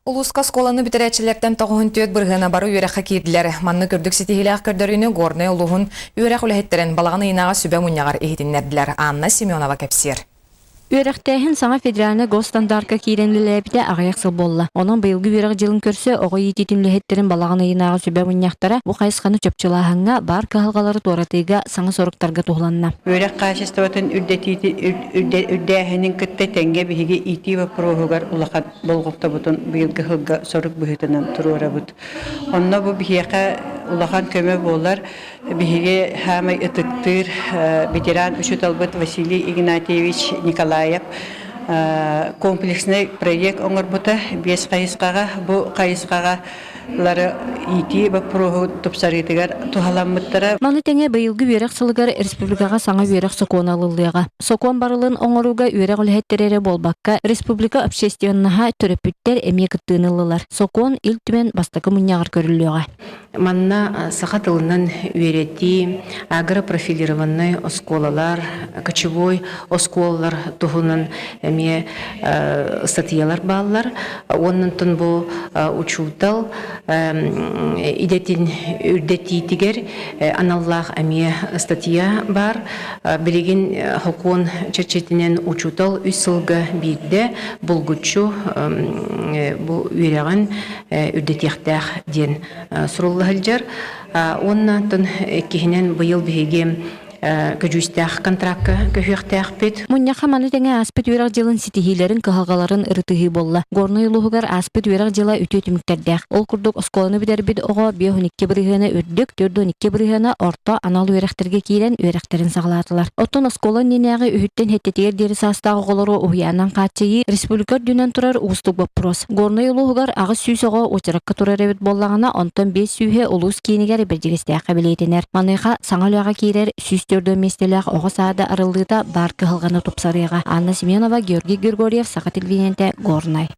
Улуска сколаны битерәчеләрдән тоғын төет бұрғына бары үйрәққа кейділер. Манны көрдік сетігіләқ көрдөріне горны ұлығын үйрәқ үләхеттерін балағаны инаға сүбә мұняғар ехетінлерділер. Анна Семенова кәпсер. Үйрәктәһен саңа федеральны госстандартка кииренлиләбидә агаяқсыл болла. Оның быйылгы үйрәк жылын көрсө, оғы ететімліхеттерін балағаны инаға сүбә мұняқтара бұ қайысқаны чөпчылағанға бар кағалғалары торатыға саңа сорықтарға туғланна. Үйрәк қашыстығатын үрдәхінің күтті тәңге бігі ити ва проғығар ұлақат болғықта бұтын быйылгы ғылға сорық бұхытынан тұруыра бұд. Онна бұ бігеқа улахан көмө болар биһиге хамай ытыктыр ветеран учет албыт Василий Игнатьевич Николаев комплексный проект оңорбута 5 кайыскага бу кайыскага лары ити ба прогу топсарытыгар тухаламмыттара. Маны теңе быйылгы үйрәк сылыгар республикага саңа үйрәк сокон алылыга. Сокон барылын оңоруга үйрәк үләһеттерере болбакка республика общественнаха төрөпүттер эме кыттыынылылар. Сокон ил түмен бастакы муньягар көрүлүгө. Манна саха тылынан үйрәти агропрофилированный осколалар, кочевой осколалар тухунан эме статьялар баллар. Оннан бу учутал идетин үрдетитигер аналлах әмие статья бар. Билеген хокон черчетинен учутал үсілгі бейді бұлгүтші бұл үйреген үрдетияқтақ ден сұрулы хылжар. Оннан кехінен бұйыл бейге көжүстәх контрактка көһүхтәх бит. Муньяха маны теңе аспет үйрәк жылын ситихилерин кыһалгаларын ырытыһы болла. Горны юлугар аспет үйрәк жыла үтөтүмүктәрдәх. Ол курдук осколаны бидер бит ого биохуникке биргәне үрдүк, 4-12 биргәне орта анал үйрәктерге киирен үйрәктерин саглатылар. Оттон осколан ненәгы үһүттен хеттетер дери састагы голору уянан качыйы республика дүнен турар устук вопрос. Горны юлугар агы сүйсөгө очракка турар бит боллагана онтон 5 сүйе улус кийинигер бирдигестә кабилетенер. Маныга саңалага киирер Төрдө местелях оғысада арылдыда бар кығылғаны топсарыға. Анна Семенова, Георгий Григорьев, Сақа телевидениеде Горнай.